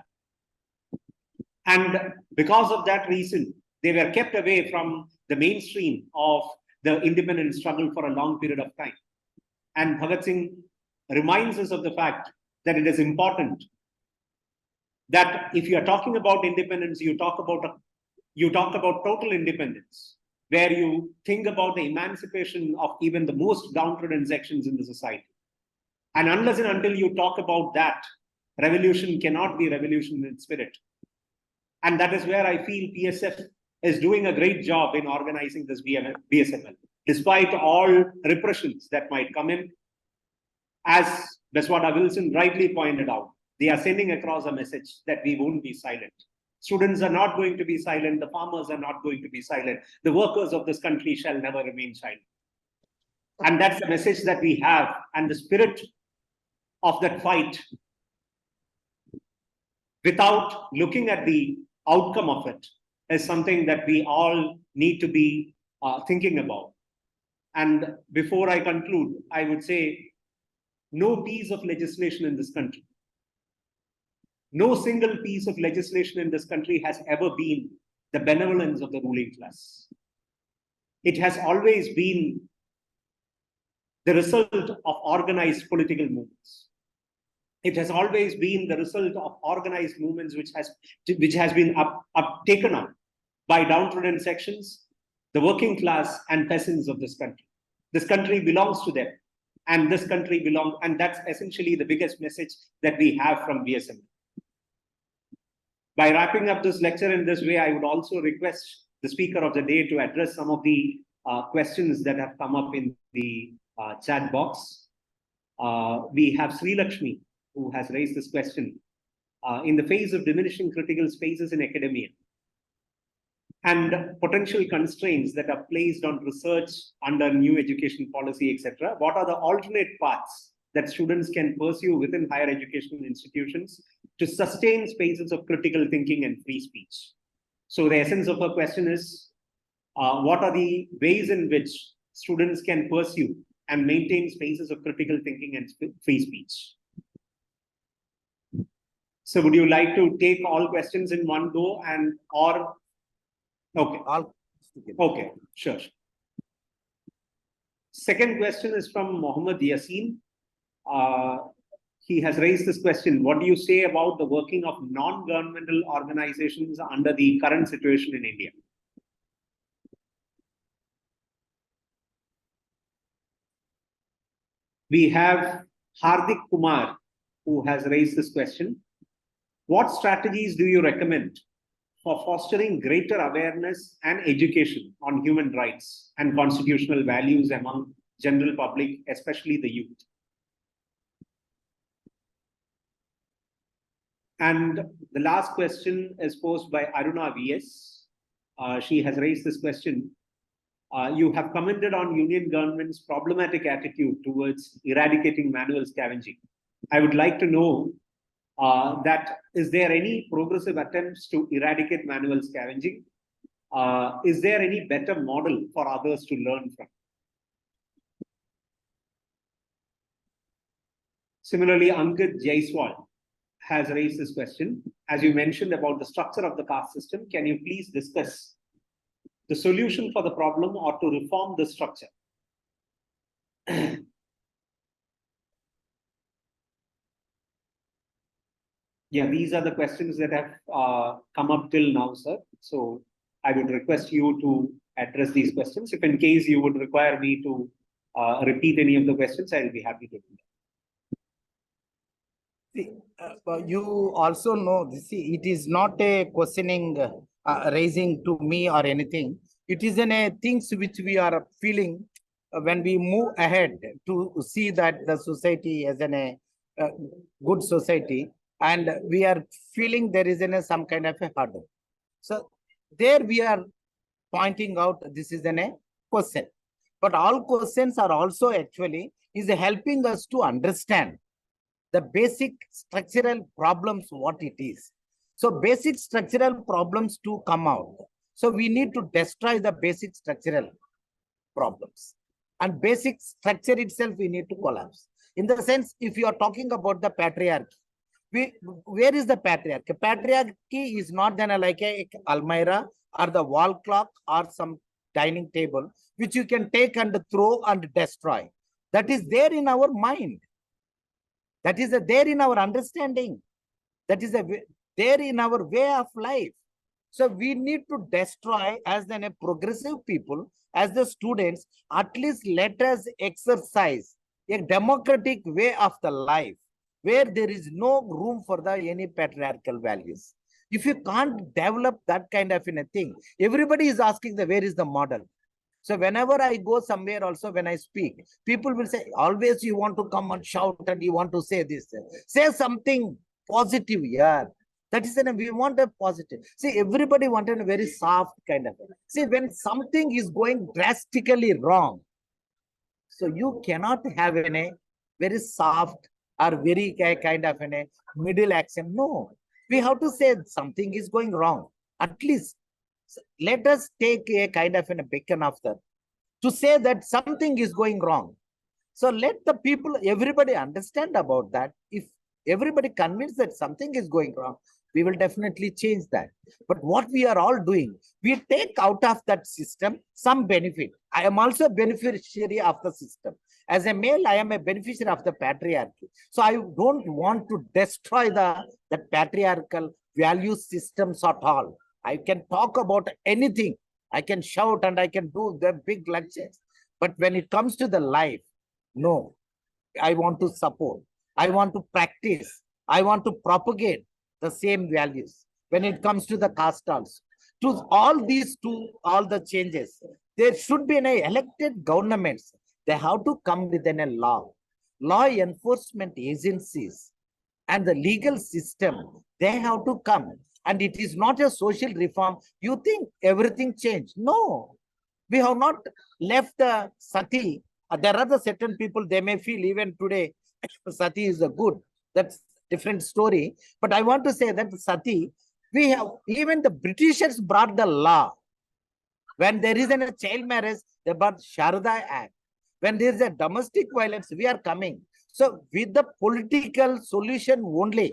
And because of that reason, they were kept away from the mainstream of the independence struggle for a long period of time. And Bhagat Singh reminds us of the fact that it is important that if you are talking about independence, you talk about total independence, where you think about the emancipation of even the most downtrodden sections in the society. And unless and until you talk about that, revolution cannot be revolution in spirit. And that is where I feel PSF is doing a great job in organizing this BSML, despite all repressions that might come in. As Bezwada Wilson rightly pointed out, they are sending across a message that we won't be silent. Students are not going to be silent. The farmers are not going to be silent. The workers of this country shall never remain silent. And that's the message that we have. And the spirit of that fight, without looking at the outcome of it, is something that we all need to be thinking about. And before I conclude, I would say no piece of legislation in this country, no single piece of legislation in this country has ever been the benevolence of the ruling class. It has always been the result of organized political movements. It has always been the result of organized movements which has been taken up by downtrodden sections, the working class and peasants of this country. This country belongs to them, and this country belongs, and that's essentially the biggest message that we have from BSML. By wrapping up this lecture in this way, I would also request the speaker of the day to address some of the questions that have come up in the chat box. We have Sri Lakshmi, who has raised this question. In the face of diminishing critical spaces in academia and potential constraints that are placed on research under new education policy, etc., what are the alternate paths that students can pursue within higher education institutions to sustain spaces of critical thinking and free speech? So the essence of her question is, what are the ways in which students can pursue and maintain spaces of critical thinking and free speech? So would you like to take all questions in one go or okay. Okay, sure. Second question is from Mohammed Yassin. He has raised this question: what do you say about the working of non-governmental organizations under the current situation in India? We have Hardik Kumar, who has raised this question. What strategies do you recommend for fostering greater awareness and education on human rights and constitutional values among general public, especially the youth? And the last question is posed by Aruna VS. She has raised this question. You have commented on Union government's problematic attitude towards eradicating manual scavenging. I would like to know that is there any progressive attempts to eradicate manual scavenging? Is there any better model for others to learn from? Similarly, Ankit Jaiswal has raised this question. As you mentioned about the structure of the caste system, can you please discuss the solution for the problem or to reform the structure? Yeah, these are the questions that have come up till now, sir. So I would request you to address these questions. If in case you would require me to repeat any of the questions, I'll be happy to do that. See, you also know, see, it is not a questioning raising to me or anything. It is in a things which we are feeling when we move ahead to see that the society is in a good society, and we are feeling there is in a, some kind of a hurdle. So there we are pointing out this is a question. But all questions are also actually is helping us to understand the basic structural problems, what it is. So basic structural problems to come out. So we need to destroy the basic structural problems. And basic structure itself, we need to collapse. In the sense, if you are talking about the patriarchy, where is the patriarchy? Patriarchy is not then like a almirah or the wall clock or some dining table, which you can take and throw and destroy. That is there in our mind. That is there in our understanding. That is there in our way of life. So we need to destroy as then a progressive people, as the students, at least let us exercise a democratic way of the life, where there is no room for the any patriarchal values. If you can't develop that kind of a thing, everybody is asking the where is the model. So whenever I go somewhere also, when I speak, people will say, always you want to come and shout and you want to say this. Say something positive, yeah. That is, we want a positive. See, everybody wanted a very soft kind of. See, when something is going drastically wrong, so you cannot have a very soft or very kind of a middle action. No, we have to say something is going wrong. At least let us take a kind of a beacon of that to say that something is going wrong. So let the people, everybody understand about that. If everybody convinced that something is going wrong, we will definitely change that. But what we are all doing, we take out of that system some benefit. I am also a beneficiary of the system. As a male, I am a beneficiary of the patriarchy. So I don't want to destroy the patriarchal value systems at all. I can talk about anything. I can shout and I can do the big lectures. But when it comes to the life, no, I want to support. I want to practice. I want to propagate the same values. When it comes to the caste also, to all these two, all the changes, there should be an elected governments. They have to come within a law enforcement agencies and the legal system. They have to come. And it is not a social reform. You think everything changed. No, we have not left the sati. There are the certain people, they may feel even today, sati is a good. That's different story. But I want to say that sati, we have, even the Britishers brought the law. When there is a child marriage, they brought Sharda Act. When there is a domestic violence, we are coming. So with the political solution only,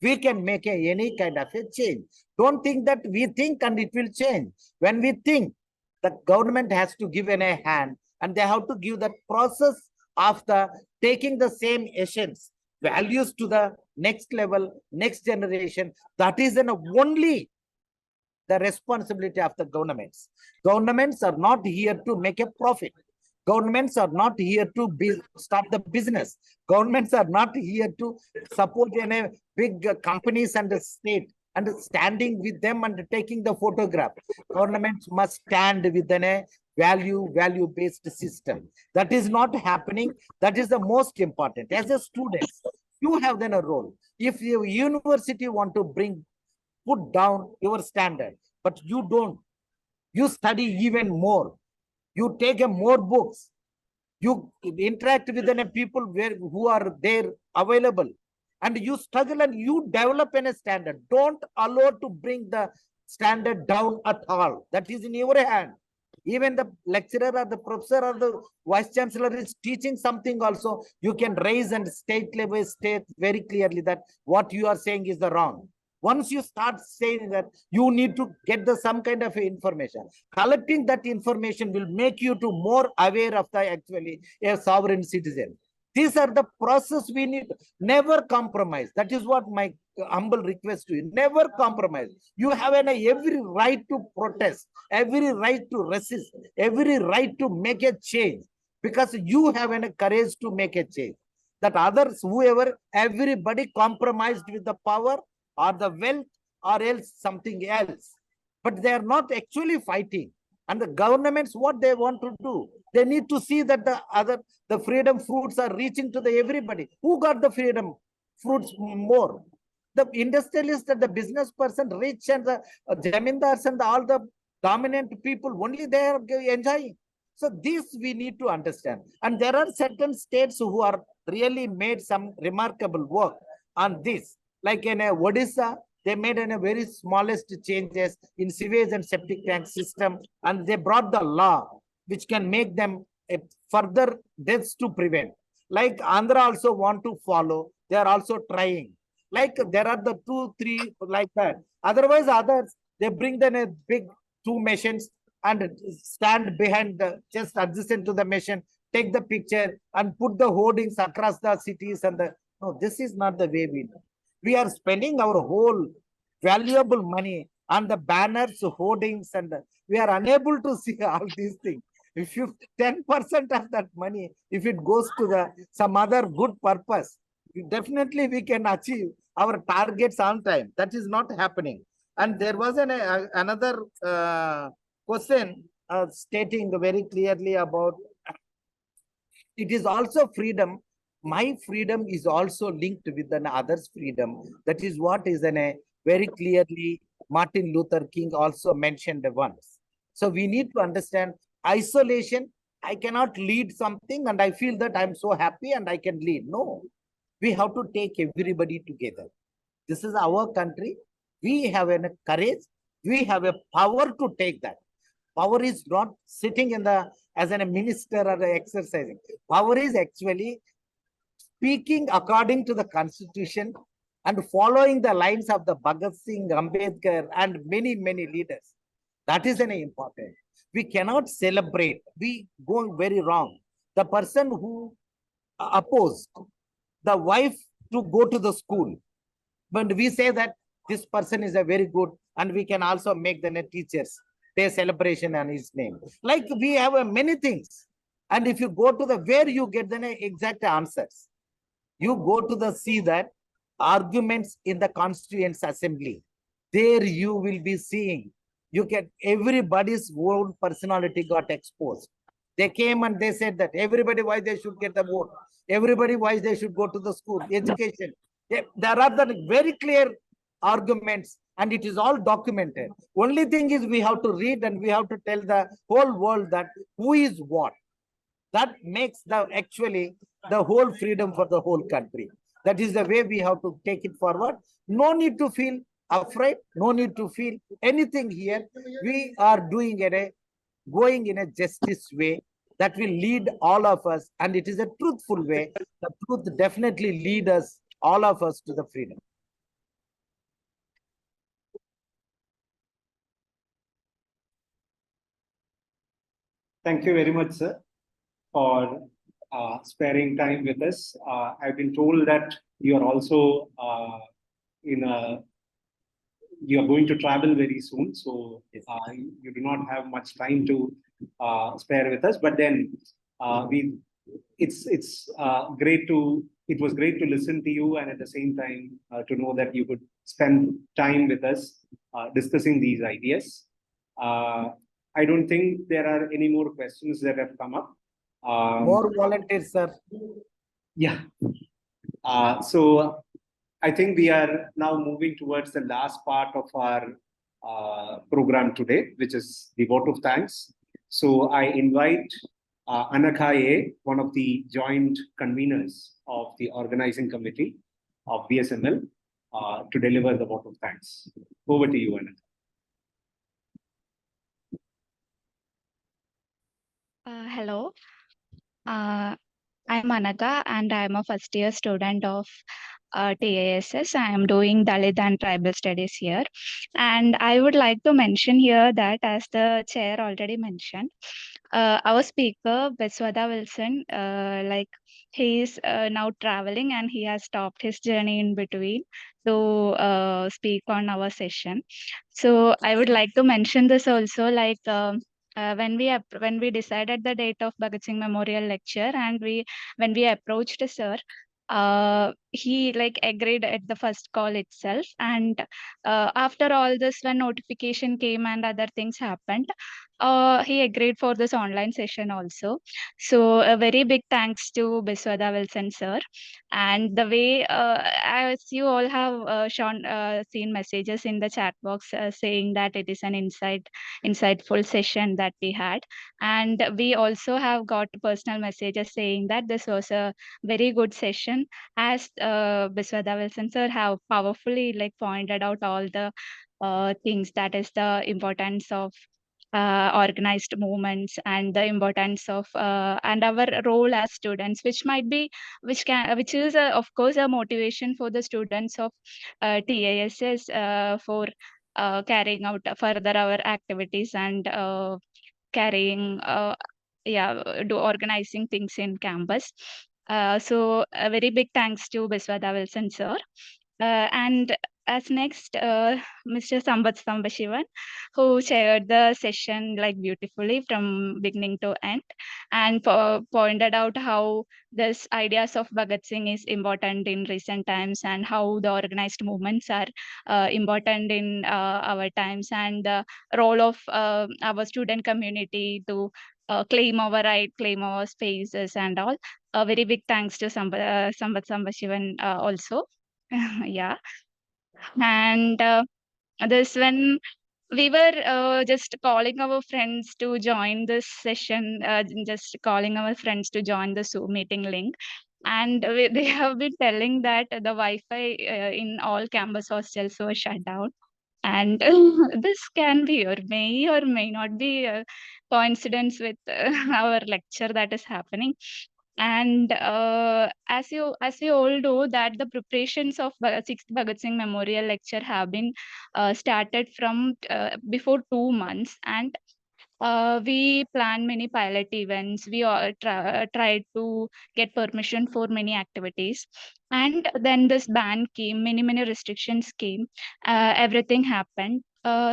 we can make any kind of a change. Don't think that we think and it will change. When we think, the government has to give a hand, and they have to give that process of the taking the same essence, values to the next level, next generation. That is only the responsibility of the governments. Governments are not here to make a profit. Governments are not here to start the business. Governments are not here to support any big companies and the state and standing with them and taking the photograph. Governments must stand within a value-based system. That is not happening. That is the most important. As a student, you have then a role. If your university want to put down your standard, but you don't, you study even more. You take more books. You interact with the people who are there available, and you struggle and you develop a standard. Don't allow to bring the standard down at all. That is in your hand. Even the lecturer or the professor or the vice chancellor is teaching something also. You can raise and state very clearly that what you are saying is the wrong. Once you start saying that, you need to get some kind of information. Collecting that information will make you to more aware of the actually a sovereign citizen. These are the process we need. Never compromise. That is what my humble request to you. Never compromise. You have every right to protest, every right to resist, every right to make a change, because you have courage to make a change. that others, whoever, everybody compromised with the power or the wealth or else something else. But they are not actually fighting. And the governments, what they want to do, they need to see that the freedom fruits are reaching to the everybody. Who got the freedom fruits more? The industrialist and the business person, rich and the zamindars and all the dominant people, only they are enjoying. So this we need to understand. And there are certain states who are really made some remarkable work on this. Like in Odisha, they made in a very smallest changes in sewage and septic tank system, and they brought the law which can make them further deaths to prevent. Like Andhra also want to follow, they are also trying. Like there are the 2, 3 like that. Otherwise, others, they bring them a big 2 machines and stand behind the just adjacent to the machine, take the picture and put the hoardings across the cities. And no, this is not the way we do. We are spending our whole valuable money on the banners, hoardings, and we are unable to see all these things. If you 10% of that money, if it goes to some other good purpose, definitely we can achieve our targets on time. That is not happening. And there was another question stating very clearly about it is also freedom. My freedom is also linked with an other's freedom. That is what is very clearly Martin Luther King also mentioned once. So we need to understand isolation. I cannot lead something and I feel that I'm so happy and I can lead. No, we have to take everybody together. This is our country. We have a courage. We have a power to take that. Power is not sitting in as a minister or exercising. Power is actually speaking according to the constitution and following the lines of the Bhagat Singh, Ambedkar, and many, many leaders. That is important. We cannot celebrate. We go very wrong. The person who opposed the wife to go to the school, but we say that this person is a very good, and we can also make the teachers day celebration on his name. Like we have many things. And if you go to where you get the exact answers, you go to see that arguments in the Constituent Assembly. There you will be seeing, you get everybody's own personality got exposed. They came and they said that everybody why they should get the vote, everybody why they should go to the school, education. There are the very clear arguments and it is all documented. Only thing is we have to read and we have to tell the whole world that who is what. That makes actually the whole freedom for the whole country. That is the way we have to take it forward. No need to feel afraid. No need to feel anything here. We are doing going in a justice way that will lead all of us. And it is a truthful way. The truth definitely lead us, all of us, to the freedom. Thank you very much, sir, for sparing time with us. I've been told that you are also you are going to travel very soon, so you do not have much time to spare with us. But then it was great to listen to you, and at the same time to know that you could spend time with us discussing these ideas. I don't think there are any more questions that have come up. More volunteers, sir. Yeah. So I think we are now moving towards the last part of our program today, which is the vote of thanks. So I invite Anakha A, one of the joint conveners of the organizing committee of BSML, to deliver the vote of thanks. Over to you, Anakha. Hello, I'm Anaka and I'm a first year student of TASS. I am doing Dalit and Tribal Studies here. And I would like to mention here that, as the chair already mentioned, our speaker, Bezwada Wilson, he is now traveling and he has stopped his journey in between to speak on our session. So I would like to mention this also, when we decided the date of Bhagat Singh Memorial Lecture and when we approached sir, he like agreed at the first call itself, and after all this, when notification came and other things happened, he agreed for this online session also. So a very big thanks to Bezwada Wilson sir. And the way, as you all have seen messages in the chat box saying that it is an insightful session that we had, and we also have got personal messages saying that this was a very good session, as Bezwada Wilson sir have powerfully like pointed out all the things, that is the importance of organized movements and the importance of and our role as students, which is of course a motivation for the students of TASS for carrying out further our activities and carrying do organizing things in campus. So a very big thanks to Bezwada Wilson sir. And as next, Mr. Sampath Sambasivan, who chaired the session like beautifully from beginning to end, and pointed out how this ideas of Bhagat Singh is important in recent times, and how the organized movements are important in our times, and the role of our student community to claim our right, claim our spaces and all. A very big thanks to Sampath Sambasivan also. Yeah. And this when we were just calling our friends to join this session, just calling our friends to join the Zoom meeting link. And they have been telling that the Wi-Fi in all campus hostels was shut down. And this can be or may not be a coincidence with our lecture that is happening. And as we all know that the preparations of 6th Bhagat Singh Memorial Lecture have been started from before 2 months, and we planned many pilot events. We all tried to get permission for many activities. And then this ban came, many restrictions came, everything happened.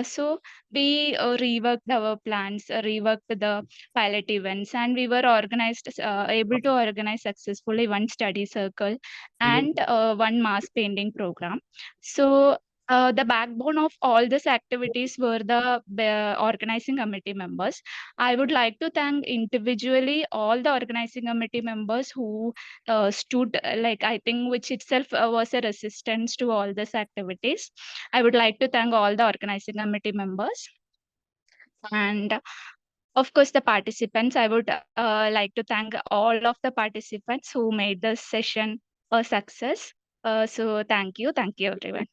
So we reworked our plans, reworked the pilot events, and we were able to organize successfully one study circle and one mass painting program. So the backbone of all these activities were the organizing committee members. I would like to thank individually all the organizing committee members who stood, like I think, which itself was a resistance to all these activities. I would like to thank all the organizing committee members. And of course, the participants, I would like to thank all of the participants who made this session a success. So thank you everyone.